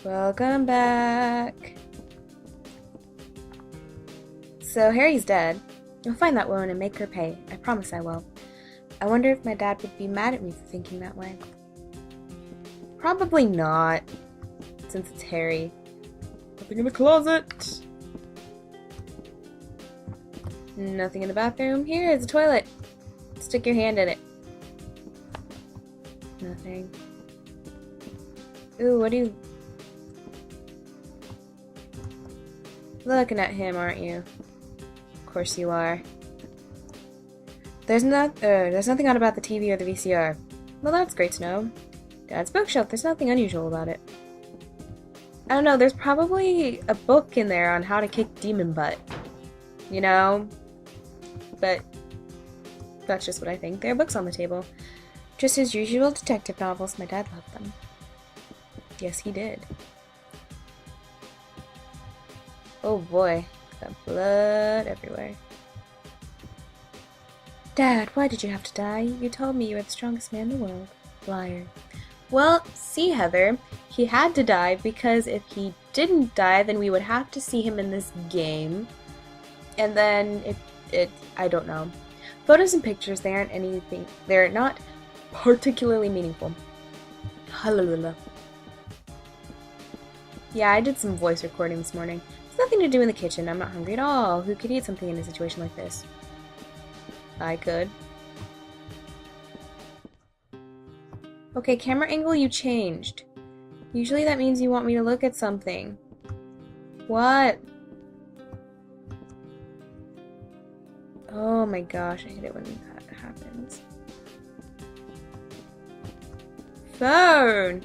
Welcome back. So Harry's dead. You'll find that woman and make her pay. I promise I will. I wonder if my dad would be mad at me for thinking that way. Probably not, since it's Harry. Nothing in the closet. Nothing in the bathroom. Here is a toilet. Stick your hand in it. Nothing. Ooh, what do you... Looking at him, aren't you? Of course you are. There's nothing odd about the TV or the VCR. Well, that's great to know. Dad's bookshelf, there's nothing unusual about it. I don't know, there's probably a book in there on how to kick demon butt. You know? But that's just what I think. There are books on the table. Just his usual detective novels. My dad loved them. Yes, he did. Oh boy. Got blood everywhere. Dad, why did you have to die? You told me you were the strongest man in the world. Liar. Well, see, Heather, he had to die because if he didn't die, then we would have to see him in this game. And then I don't know. Photos and pictures, they're not particularly meaningful. Hallelujah. Yeah, I did some voice recording this morning. It's nothing to do in the kitchen. I'm not hungry at all. Who could eat something in a situation like this? I could. Okay, camera angle you changed. Usually that means you want me to look at something. What? Oh my gosh, I hate it when that happens. Phone!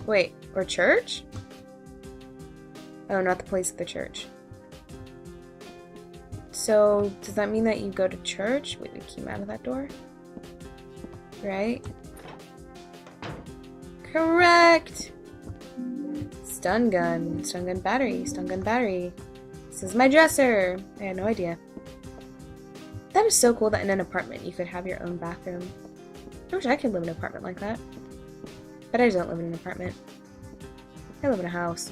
Wait, or church? Oh, not the place of the church. So, does that mean that you go to church? Wait, we came out of that door? Right? Correct! Stun gun battery, stun gun battery. This is my dresser! I had no idea. That is so cool that in an apartment you could have your own bathroom. I wish I could live in an apartment like that. But I don't live in an apartment. I live in a house.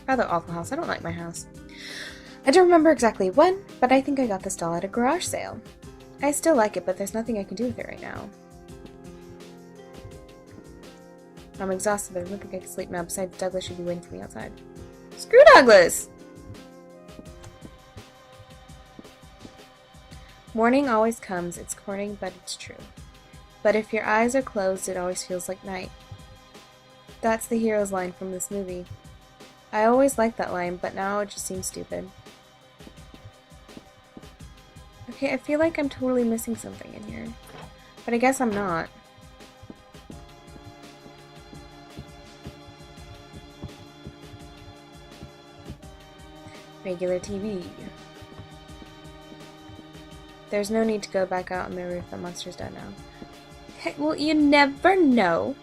Rather awful house. I don't like my house. I don't remember exactly when, but I think I got this doll at a garage sale. I still like it, but there's nothing I can do with it right now. I'm exhausted, but I don't think I can sleep now. Besides, Douglas should be waiting for me outside. Screw Douglas! Morning always comes. It's corny, but it's true. But if your eyes are closed, it always feels like night. That's the hero's line from this movie. I always liked that line, but now it just seems stupid. Okay, I feel like I'm totally missing something in here. But I guess I'm not. Regular TV. There's no need to go back out on the roof. The monster's dead now. Hey, well, you never know.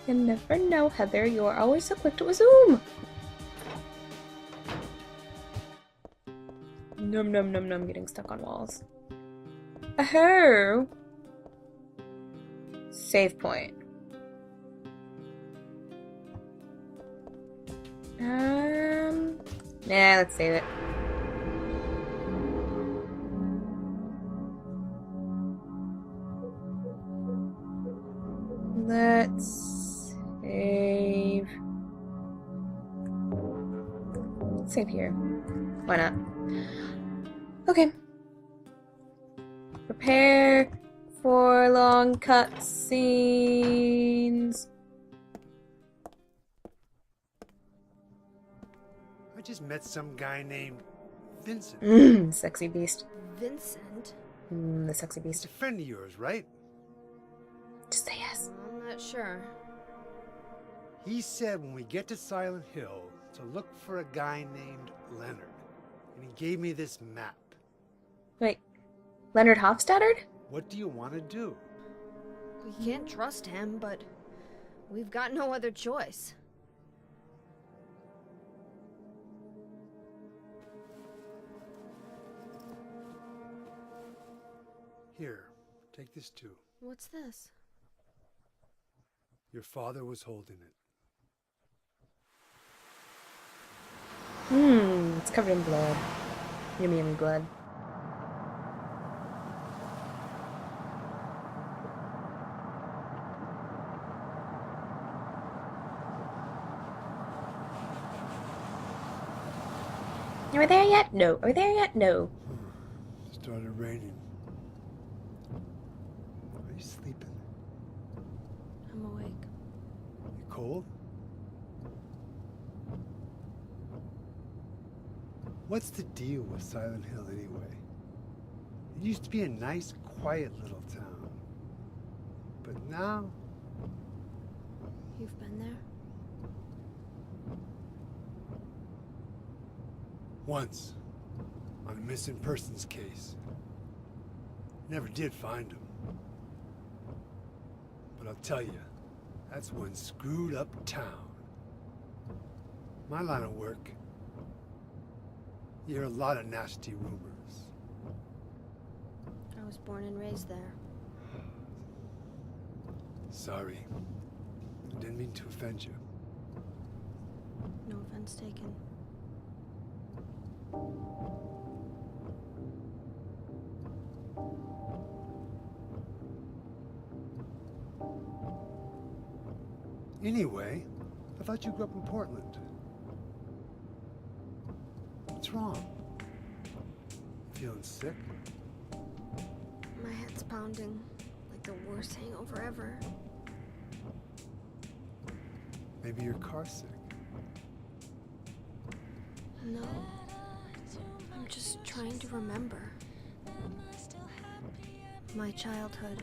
You never know, Heather. You're always so quick to assume. Num num num num, getting stuck on walls. Oh. Save point. Nah, let's save it. Let's save. Save here. Why not? Okay. Prepare for long cutscenes. I just met some guy named Vincent. Sexy beast. Vincent? The sexy He's beast. a friend of yours, right? Just say yes. I'm not sure. He said when we get to Silent Hill to look for a guy named Leonard. And he gave me this map. Wait, Leonard Hofstadter? What do you want to do? We can't trust him, but we've got no other choice. Here, take this too. What's this? Your father was holding it. It's covered in blood. Yummy, yummy blood. Are we there yet? No. Are we there yet? No. Started raining. Are you sleeping? I'm awake. You cold? What's the deal with Silent Hill anyway? It used to be a nice, quiet little town. But now, You've been there? once, on a missing persons case. Never did find him. But I'll tell you, that's one screwed up town. My line of work, you hear a lot of nasty rumors. I was born and raised there. Sorry. I didn't mean to offend you. No offense taken. Anyway, I thought you grew up in Portland. What's wrong? Feeling sick? My head's pounding like the worst hangover ever. Maybe you're car sick. No. I'm just trying to remember. My childhood.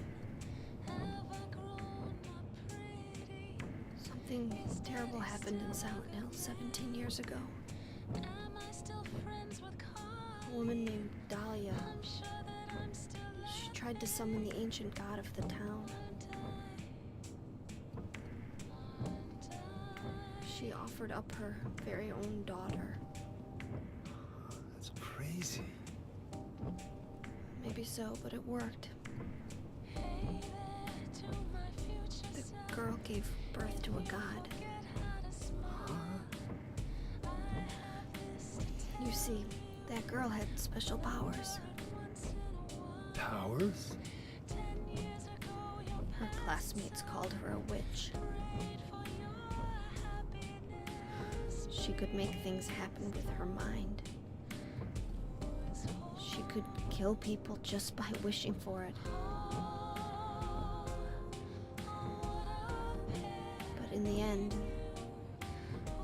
Something terrible happened in Silent Hill 17 years ago. A woman named Dahlia. She tried to summon the ancient god of the town. She offered up her very own daughter. That's crazy. Maybe so, but it worked. The girl gave birth to a god. You see, that girl had special powers. Powers? Her classmates called her a witch. She could make things happen with her mind. She could kill people just by wishing for it. But in the end,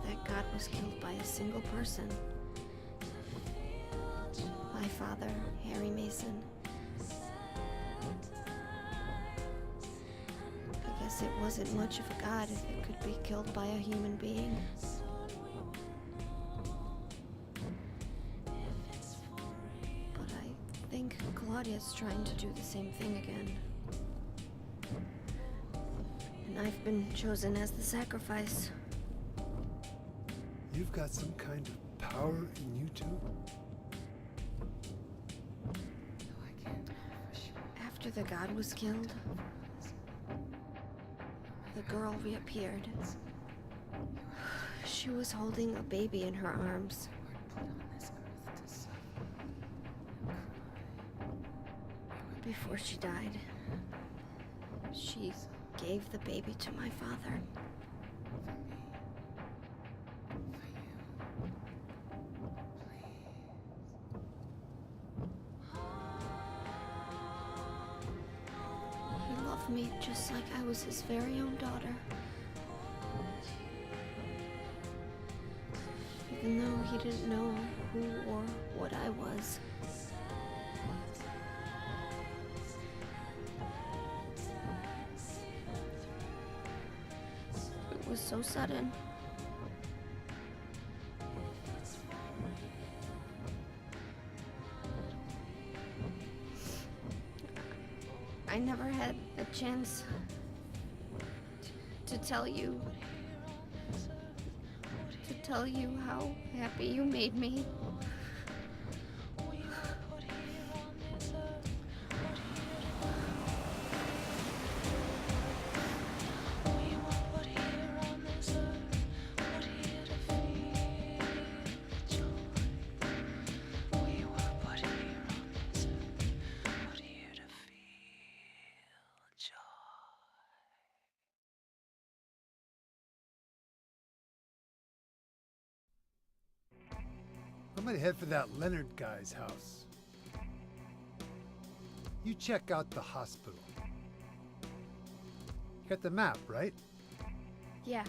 that god was killed by a single person. My father, Harry Mason. I guess it wasn't much of a god if it could be killed by a human being. But I think Claudia's trying to do the same thing again. And I've been chosen as the sacrifice. You've got some kind of power in you too? After the god was killed, the girl reappeared. She was holding a baby in her arms. Before she died, she gave the baby to my father. He loved me just like I was his very own daughter. Even though he didn't know who or what I was. It was so sudden. I never had a chance to tell you how happy you made me. I'm gonna head for that Leonard guy's house. You check out the hospital. You got the map, right? Yeah.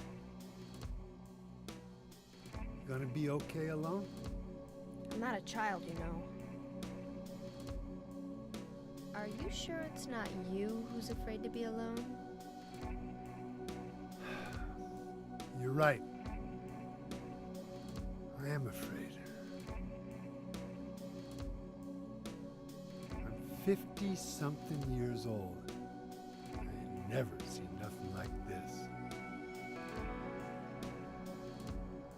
You gonna be okay alone? I'm not a child, you know. Are you sure it's not you who's afraid to be alone? You're right. I am afraid. I'm 50-something years old. I ain't never seen nothing like this.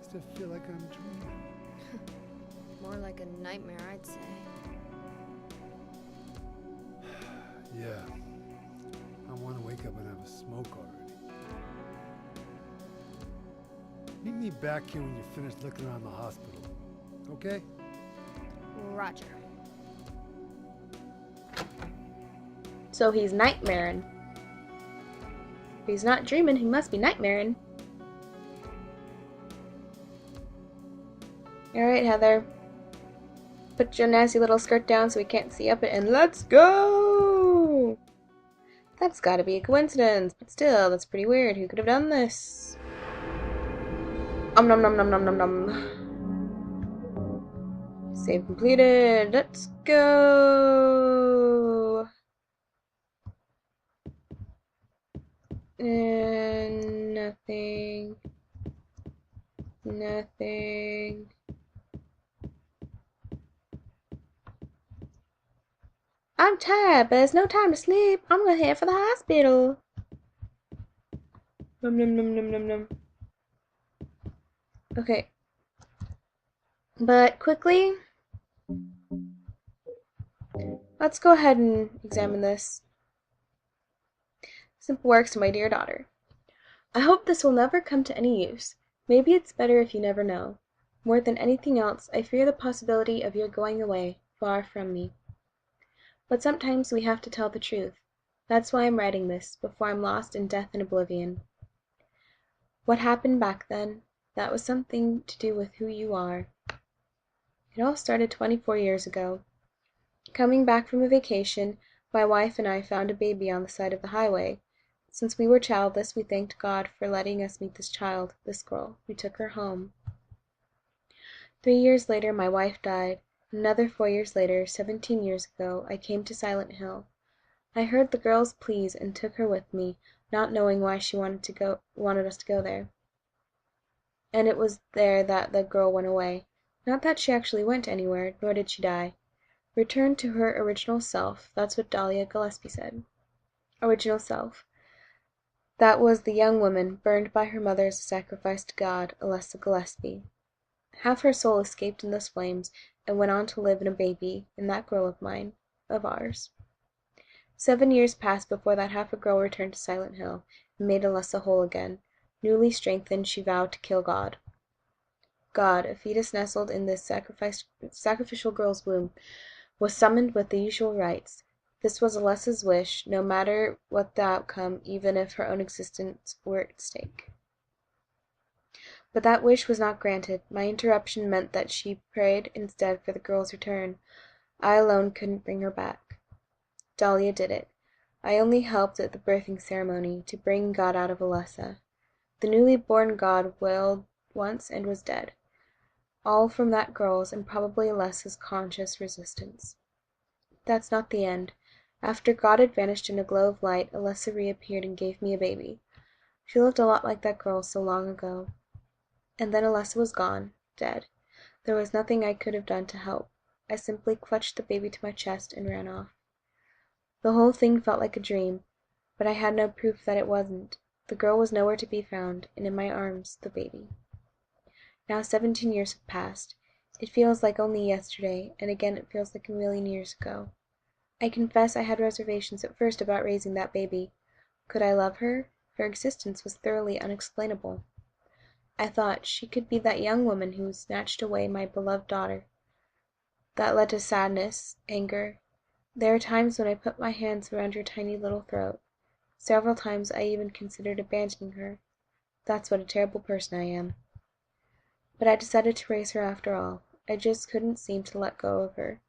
I still feel like I'm dreaming. More like a nightmare, I'd say. Yeah. I want to wake up and have a smoke already. Meet me back here when you're finished looking around the hospital. Okay? Roger. So he's nightmaring. If he's not dreaming, he must be nightmaring. Alright, Heather. Put your nasty little skirt down so we can't see up it, and let's go! That's gotta be a coincidence, but still, that's pretty weird. Who could have done this? Nom nom nom nom nom nom. Save completed. Let's go! And nothing. Nothing. I'm tired, but there's no time to sleep. I'm gonna head for the hospital. Num num num num num num. Okay. But quickly, let's go ahead and examine this. Simple works to my dear daughter. I hope this will never come to any use. Maybe it's better if you never know. More than anything else, I fear the possibility of your going away, far from me. But sometimes we have to tell the truth. That's why I'm writing this, before I'm lost in death and oblivion. What happened back then, that was something to do with who you are. It all started 24 years ago. Coming back from a vacation, my wife and I found a baby on the side of the highway. Since we were childless, we thanked God for letting us meet this child, this girl. We took her home. 3 years later, my wife died. Another 4 years later, 17 years ago, I came to Silent Hill. I heard the girl's pleas and took her with me, not knowing why she wanted us to go there. And it was there that the girl went away. Not that she actually went anywhere, nor did she die. Returned to her original self, that's what Dahlia Gillespie said. Original self. That was the young woman burned by her mother as a sacrifice to God, Alessa Gillespie. Half her soul escaped in those flames and went on to live in a baby, in that girl of mine, of ours. 7 years passed before that half a girl returned to Silent Hill and made Alessa whole again. Newly strengthened, she vowed to kill God. God, a fetus nestled in this sacrificial girl's womb, was summoned with the usual rites. This was Alessa's wish, no matter what the outcome, even if her own existence were at stake. But that wish was not granted. My interruption meant that she prayed instead for the girl's return. I alone couldn't bring her back. Dahlia did it. I only helped at the birthing ceremony, to bring God out of Alessa. The newly born God wailed once and was dead. All from that girl's and probably Alessa's conscious resistance. That's not the end. After God had vanished in a glow of light, Alessa reappeared and gave me a baby. She looked a lot like that girl so long ago. And then Alessa was gone, dead. There was nothing I could have done to help. I simply clutched the baby to my chest and ran off. The whole thing felt like a dream, but I had no proof that it wasn't. The girl was nowhere to be found, and in my arms, the baby. Now 17 years have passed. It feels like only yesterday, and again it feels like a million years ago. I confess I had reservations at first about raising that baby. Could I love her? Her existence was thoroughly unexplainable. I thought she could be that young woman who snatched away my beloved daughter. That led to sadness, anger. There are times when I put my hands around her tiny little throat. Several times I even considered abandoning her. That's what a terrible person I am. But I decided to raise her after all. I just couldn't seem to let go of her.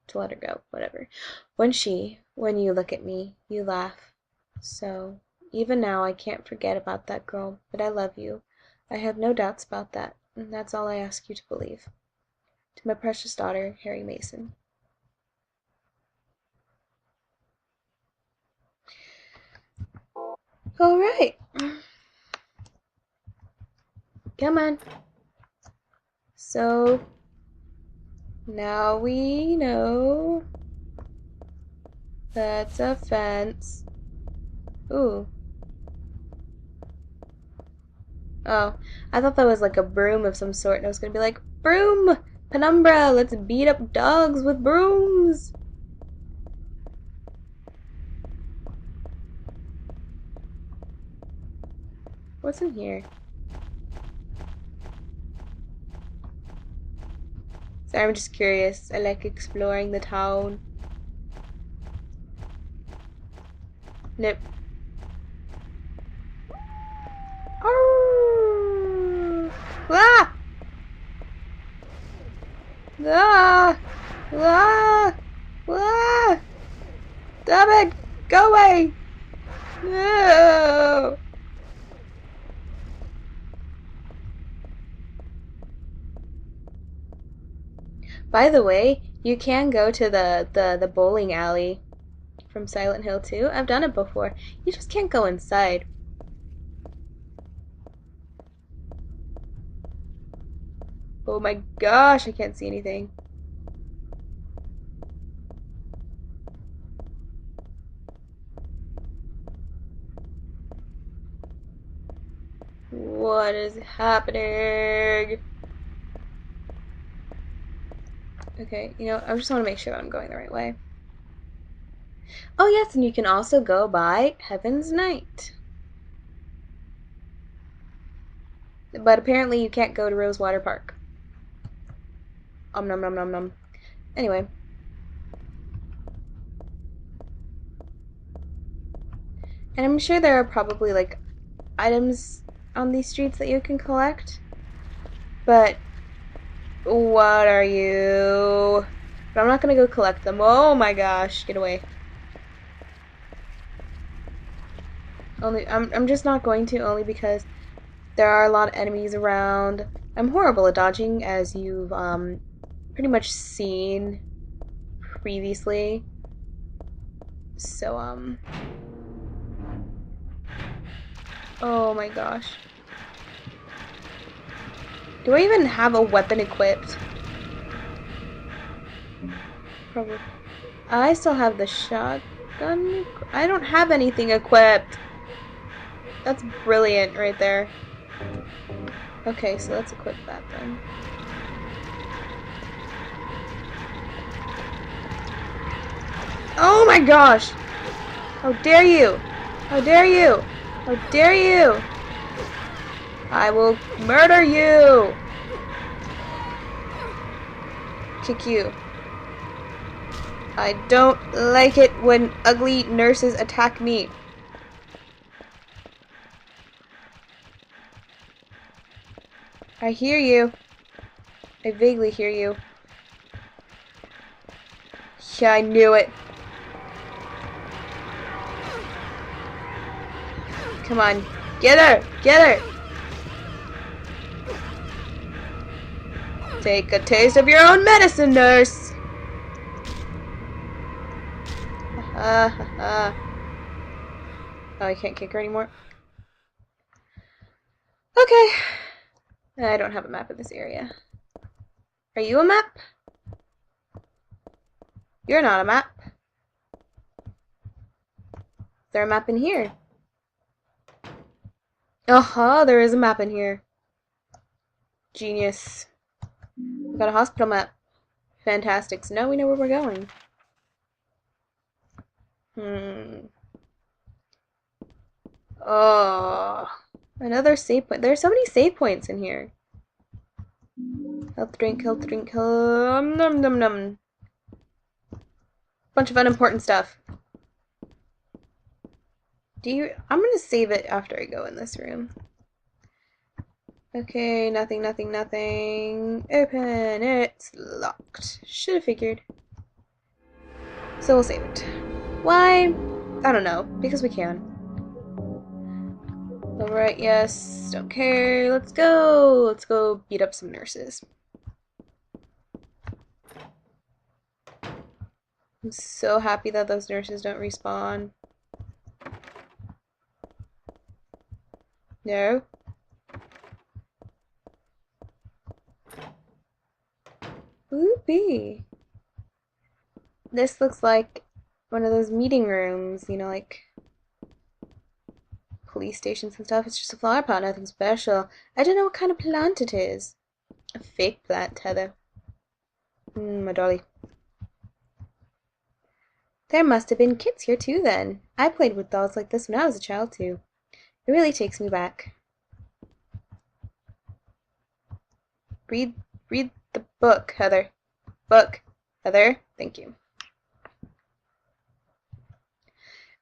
To let her go, whatever. When you look at me, you laugh. So, even now I can't forget about that girl, but I love you. I have no doubts about that, and that's all I ask you to believe. To my precious daughter, Harry Mason. Alright. Come on. So, now we know that's a fence. Ooh. Oh, I thought that was like a broom of some sort, and I was gonna be like, broom! Penumbra! Let's beat up dogs with brooms! What's in here? Sorry, I'm just curious. I like exploring the town. Nope. Oh! Ah! Ah! Ah! Ah! Stop it! Go away! No! By the way, you can go to the bowling alley from Silent Hill 2. I've done it before. You just can't go inside. Oh my gosh, I can't see anything. What is happening? Okay, you know, I just want to make sure that I'm going the right way. Oh yes, and you can also go by Heaven's Night. But apparently you can't go to Rosewater Park. Nom nom nom nom. Anyway. And I'm sure there are probably like items on these streets that you can collect. But what are you? But I'm not gonna go collect them. Oh my gosh, get away. I'm just not going to, only because there are a lot of enemies around. I'm horrible at dodging, as you've pretty much seen previously. So oh my gosh. Do I even have a weapon equipped? Probably. I still have the shotgun. I don't have anything equipped. That's brilliant right there. Okay, so let's equip that then. Oh my gosh! How dare you! How dare you! How dare you! I will murder you! Kick you. I don't like it when ugly nurses attack me. I hear you. I vaguely hear you. Yeah, I knew it. Come on. Get her! Get her! Take a taste of your own medicine, nurse! Ha ha ha. Oh, I can't kick her anymore. Okay. I don't have a map of this area. Are you a map? You're not a map. Is there a map in here? Uh-huh, there is a map in here. Genius. We've got a hospital map. Fantastic. So now we know where we're going. Oh. Another save point. There are so many save points in here. Health drink, health drink, num num num. Bunch of unimportant stuff. I'm gonna save it after I go in this room. Okay, nothing, nothing, nothing. Open. It's locked. Should have figured. So we'll save it. Why? I don't know. Because we can. Alright, yes. Don't care. Let's go. Let's go beat up some nurses. I'm so happy that those nurses don't respawn. No. Whoopee. This looks like one of those meeting rooms, you know, like police stations and stuff. It's just a flower pot, nothing special. I don't know what kind of plant it is. A fake plant, Heather. My dolly. There must have been kids here too then. I played with dolls like this when I was a child too. It really takes me back. Read the book, Heather. Book, Heather. Thank you.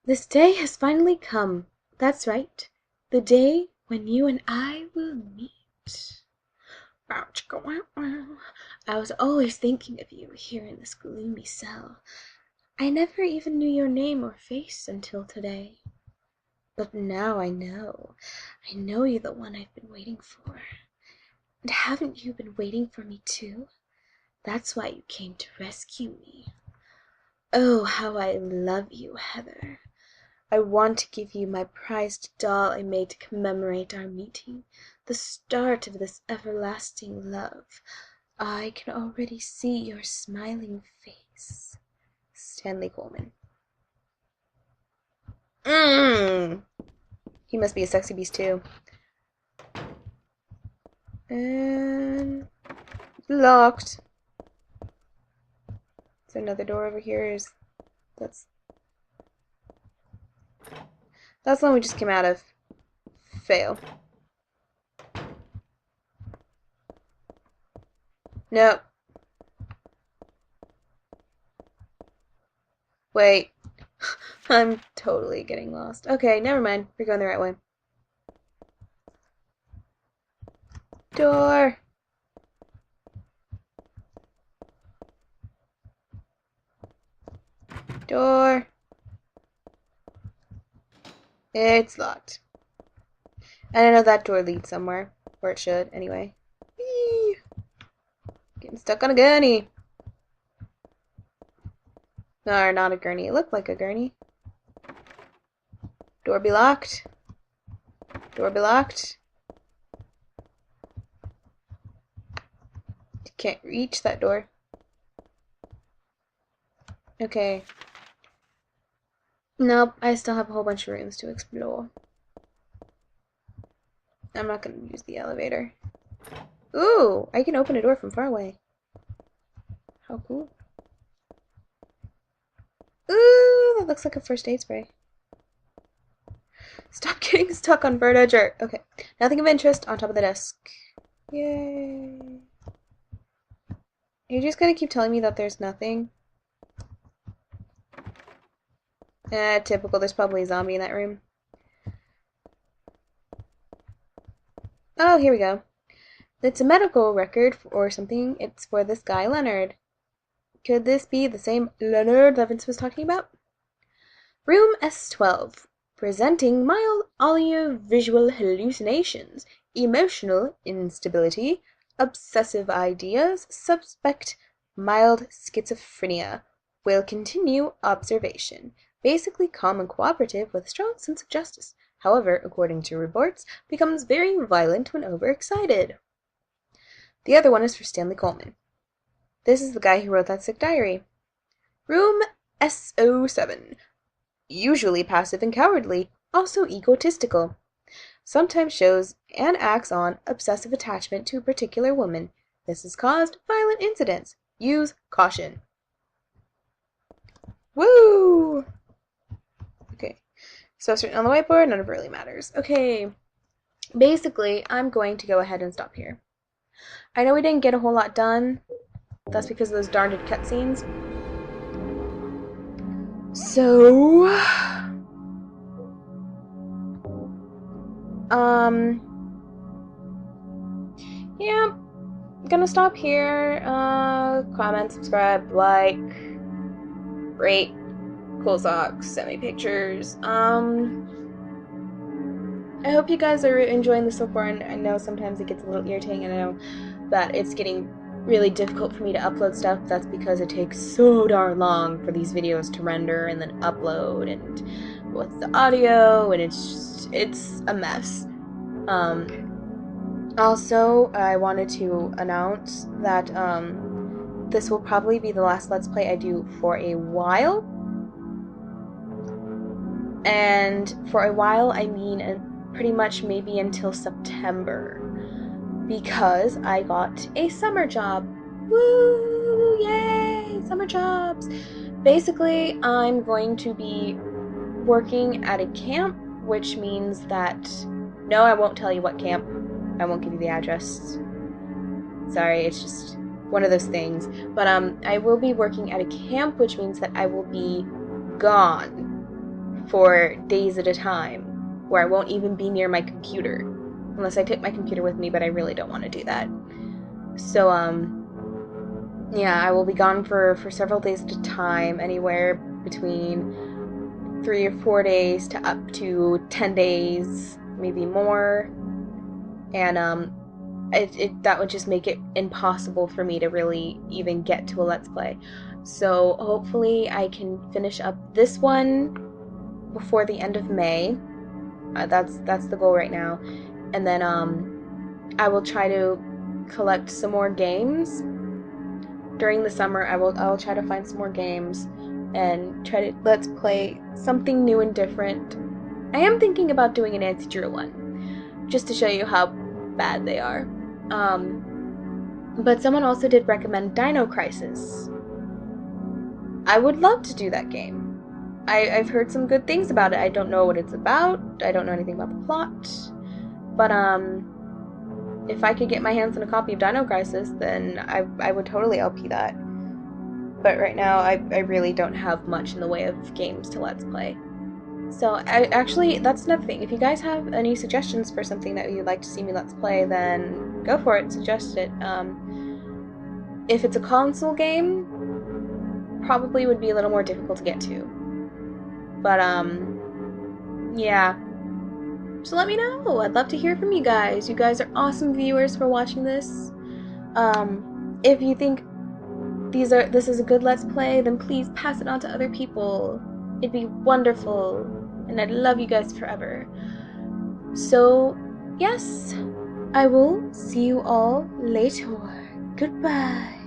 This day has finally come. That's right. The day when you and I will meet. I was always thinking of you here in this gloomy cell. I never even knew your name or face until today. But now I know. I know you're the one I've been waiting for. And haven't you been waiting for me too? That's why you came to rescue me. Oh, how I love you, Heather. I want to give you my prized doll I made to commemorate our meeting, the start of this everlasting love. I can already see your smiling face. Stanley Coleman. He must be a sexy beast too. And locked. Is there another door over here? That's the one we just came out of. Fail. Nope. Wait. I'm totally getting lost. Okay, never mind. We're going the right way. Door. Door. It's locked. And I know that door leads somewhere. Or it should, anyway. Whee! Getting stuck on a gurney. No, not a gurney. It looked like a gurney. Door be locked. Door be locked. Can't reach that door. Okay. Nope, I still have a whole bunch of rooms to explore. I'm not going to use the elevator. Ooh, I can open a door from far away. How cool. Ooh, that looks like a first aid spray. Stop getting stuck on Bird Edger. Okay, nothing of interest on top of the desk. Yay. You're just gonna keep telling me that there's nothing? Typical. There's probably a zombie in that room. Oh, here we go. It's a medical record or something. It's for this guy, Leonard. Could this be the same Leonard that Vince was talking about? Room S12. Presenting mild audio-visual hallucinations, emotional instability, obsessive ideas, suspect mild schizophrenia. Will continue observation. Basically calm and cooperative with a strong sense of justice. However, according to reports, becomes very violent when overexcited. The other one is for Stanley Coleman. This is the guy who wrote that sick diary. Room SO7. Usually passive and cowardly, also egotistical. Sometimes shows and acts on obsessive attachment to a particular woman. This has caused violent incidents. Use caution. Woo! Okay, so it's written on the whiteboard, none of it really matters. Okay, basically, I'm going to go ahead and stop here. I know we didn't get a whole lot done. That's because of those darned cutscenes. So, yeah, I'm gonna stop here. Comment, subscribe, like, rate, cool socks, send me pictures. I hope you guys are enjoying this so far, and I know sometimes it gets a little irritating, and I know that it's getting really difficult for me to upload stuff. That's because it takes so darn long for these videos to render and then upload, and with the audio, and it's a mess. Also, I wanted to announce that this will probably be the last Let's Play I do for a while. And for a while, I mean pretty much maybe until September, because I got a summer job. Woo! Yay! Summer jobs! Basically, I'm going to be working at a camp, which means that... No, I won't tell you what camp. I won't give you the address. Sorry, it's just one of those things. But I will be working at a camp, which means that I will be gone for days at a time, where I won't even be near my computer, unless I take my computer with me, but I really don't want to do that. So, yeah, I will be gone for several days at a time, anywhere between 3 or 4 days to up to 10 days, maybe more, and, that would just make it impossible for me to really even get to a Let's Play. So, hopefully I can finish up this one before the end of May. That's the goal right now. And then I will try to collect some more games during the summer. I will try to find some more games and try to let's play something new and different. I am thinking about doing a Nancy Drew one, just to show you how bad they are. But someone also did recommend Dino Crisis. I would love to do that game. I've heard some good things about it. I don't know what it's about. I don't know anything about the plot. But, if I could get my hands on a copy of Dino Crisis, then I would totally LP that. But right now, I really don't have much in the way of games to Let's Play. So, actually, that's another thing. If you guys have any suggestions for something that you'd like to see me Let's Play, then go for it, suggest it. If it's a console game, probably would be a little more difficult to get to. But, yeah. So let me know. I'd love to hear from you guys. You guys are awesome viewers for watching this. If you think this is a good Let's Play, then please pass it on to other people. It'd be wonderful. And I'd love you guys forever. So, yes. I will see you all later. Goodbye.